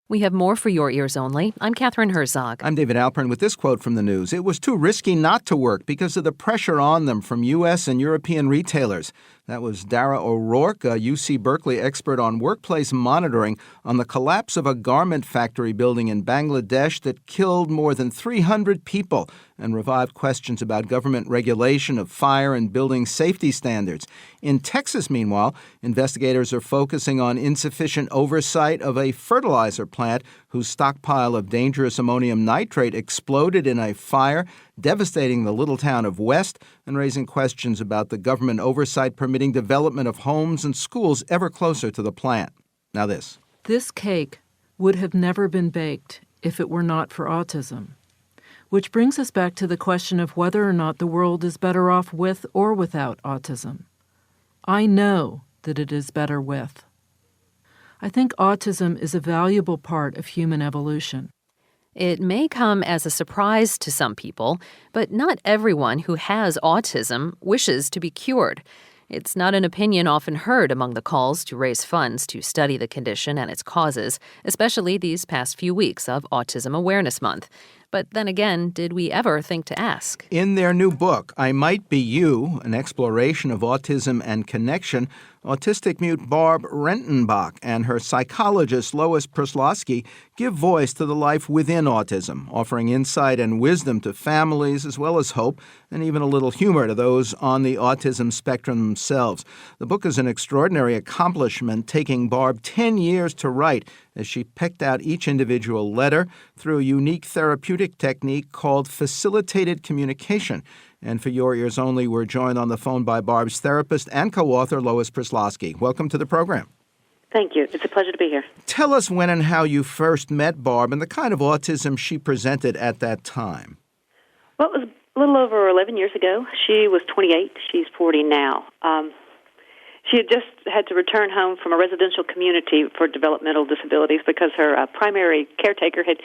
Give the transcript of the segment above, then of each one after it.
We have more for your ears only. I'm Catherine Herzog. I'm David Alpern with this quote from the news. It was too risky not to work because of the pressure on them from U.S. and European retailers. That was Dara O'Rourke, a UC Berkeley expert on workplace monitoring, on the collapse of a garment factory building in Bangladesh that killed more than 300 people and revived questions about government regulation of fire and building safety standards. In Texas, meanwhile, investigators are focusing on insufficient oversight of a fertilizer plant whose stockpile of dangerous ammonium nitrate exploded in a fire, devastating the little town of West and raising questions about the government oversight permitting development of homes and schools ever closer to the plant. Now this. This cake would have never been baked if it were not for autism. Which brings us back to the question of whether or not the world is better off with or without autism. I know that it is better with. I think autism is a valuable part of human evolution. It may come as a surprise to some people, but not everyone who has autism wishes to be cured. It's not an opinion often heard among the calls to raise funds to study the condition and its causes, especially these past few weeks of Autism Awareness Month. But then again, did we ever think to ask? In their new book, I Might Be You, an exploration of autism and connection, autistic mute Barb Rentenbach and her psychologist Lois Prislovsky give voice to the life within autism, offering insight and wisdom to families as well as hope and even a little humor to those on the autism spectrum themselves. The book is an extraordinary accomplishment, taking Barb 10 years to write as she picked out each individual letter through a unique therapeutic technique called facilitated communication. And for your ears only, we're joined on the phone by Barb's therapist and co-author, Lois Prislovsky. Welcome to the program. Thank you. It's a pleasure to be here. Tell us when and how you first met Barb and the kind of autism she presented at that time. Well, it was a little over 11 years ago. She was 28. She's 40 now. She had just had to return home from a residential community for developmental disabilities because her primary caretaker had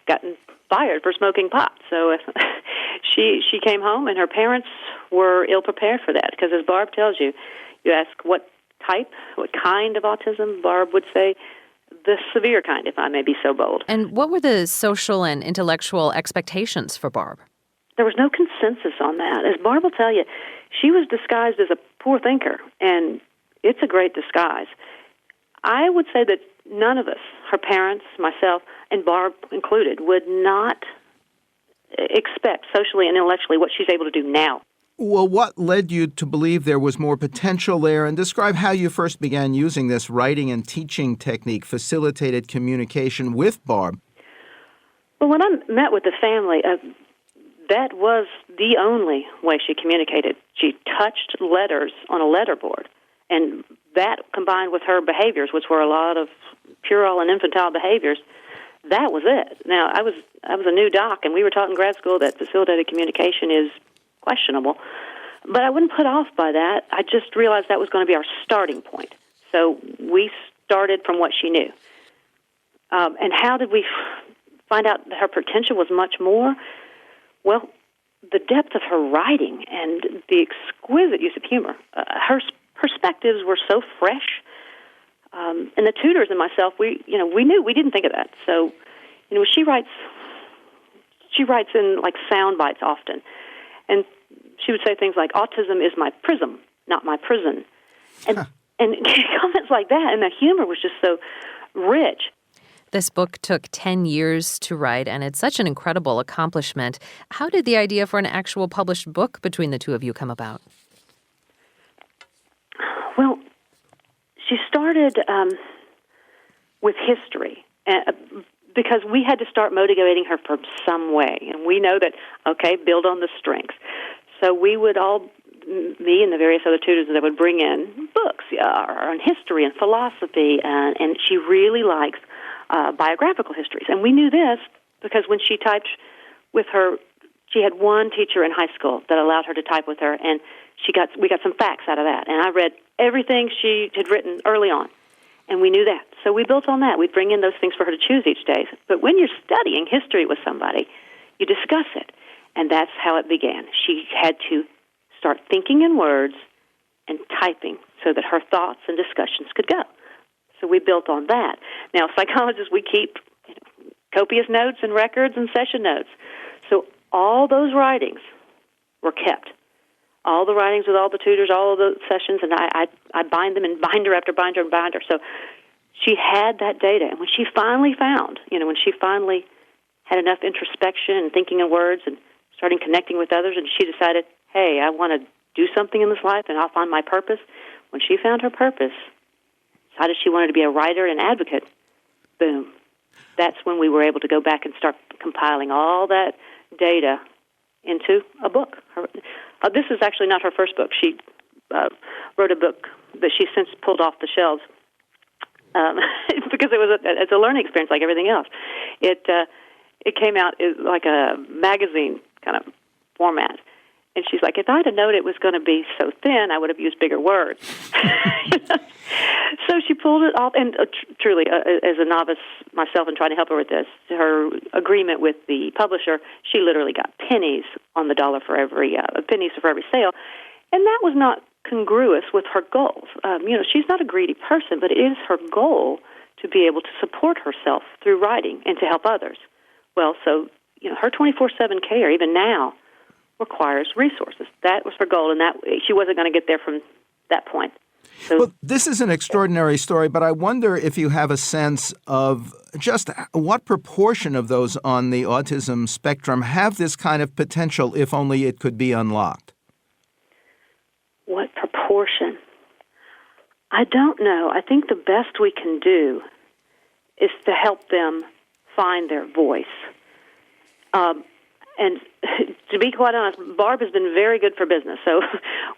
gotten fired for smoking pot. So she came home, and her parents were ill-prepared for that because, as Barb tells you, you ask what kind of autism, Barb would say, the severe kind, if I may be so bold. And what were the social and intellectual expectations for Barb? There was no consensus on that. As Barb will tell you, she was disguised as a poor thinker, and it's a great disguise. I would say that none of us, her parents, myself, and Barb included, would not expect socially and intellectually what she's able to do now. Well, what led you to believe there was more potential there? And describe how you first began using this writing and teaching technique, facilitated communication, with Barb. Well, when I met with the family, that was the only way she communicated. She touched letters on a letterboard, and that combined with her behaviors, which were a lot of puerile and infantile behaviors, that was it. Now, I was a new doc, and we were taught in grad school that facilitated communication is questionable. But I wasn't put off by that. I just realized that was going to be our starting point. So we started from what she knew. And how did we find out that her potential was much more? Well, the depth of her writing and the exquisite use of humor. Her perspectives were so fresh. And the tutors and myself, we didn't think of that. So, she writes in like sound bites often. And she would say things like, autism is my prism, not my prison. And comments like that, and the humor was just so rich. This book took 10 years to write, and it's such an incredible accomplishment. How did the idea for an actual published book between the two of you come about? Well, she started with history because we had to start motivating her from some way. And we know that, build on the strengths. So we would all, me and the various other tutors that would bring in books on history and philosophy, and she really likes biographical histories. And we knew this because when she typed with her, she had one teacher in high school that allowed her to type with her, and we got some facts out of that. And I read everything she had written early on, and we knew that. So we built on that. We'd bring in those things for her to choose each day. But when you're studying history with somebody, you discuss it, and that's how it began. She had to start thinking in words and typing so that her thoughts and discussions could go. So we built on that. Now, psychologists, we keep copious notes and records and session notes. So all those writings were kept. All the writings with all the tutors, all of the sessions, and I bind them in binder after binder and binder. So she had that data. And when she finally found, when she finally had enough introspection and thinking in words and starting connecting with others, and she decided, hey, I want to do something in this life and I'll find my purpose. When she found her purpose, decided she wanted to be a writer and advocate, boom. That's when we were able to go back and start compiling all that data into a book. This is actually not her first book. She wrote a book that she's since pulled off the shelves because it's a learning experience like everything else. It came out like a magazine kind of format. And she's like, if I'd have known it was going to be so thin, I would have used bigger words. So she pulled it off, and truly, as a novice myself and trying to help her with this, her agreement with the publisher, she literally got pennies on the dollar for every sale, and that was not congruous with her goals. She's not a greedy person, but it is her goal to be able to support herself through writing and to help others. Well, so her 24/7 care, even now, requires resources. That was her goal, and that she wasn't going to get there from that point. So, well, this is an extraordinary story, but I wonder if you have a sense of just what proportion of those on the autism spectrum have this kind of potential, if only it could be unlocked. What proportion? I don't know. I think the best we can do is to help them find their voice. And to be quite honest, Barb has been very good for business. So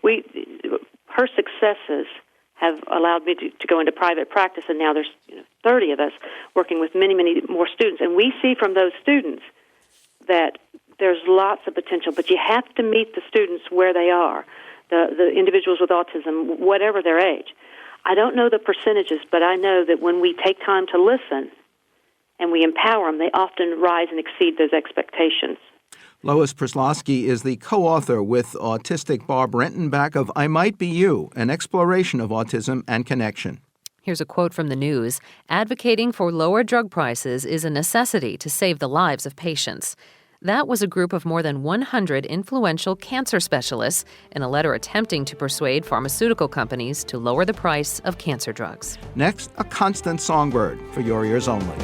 her successes have allowed me to go into private practice, and now there's 30 of us working with many, many more students. And we see from those students that there's lots of potential, but you have to meet the students where they are, the individuals with autism, whatever their age. I don't know the percentages, but I know that when we take time to listen and we empower them, they often rise and exceed those expectations. Lois Prislovsky is the co-author with autistic Barb Rentenbach of I Might Be You, an exploration of autism and connection. Here's a quote from the news. Advocating for lower drug prices is a necessity to save the lives of patients. That was a group of more than 100 influential cancer specialists in a letter attempting to persuade pharmaceutical companies to lower the price of cancer drugs. Next, a constant songbird for your ears only.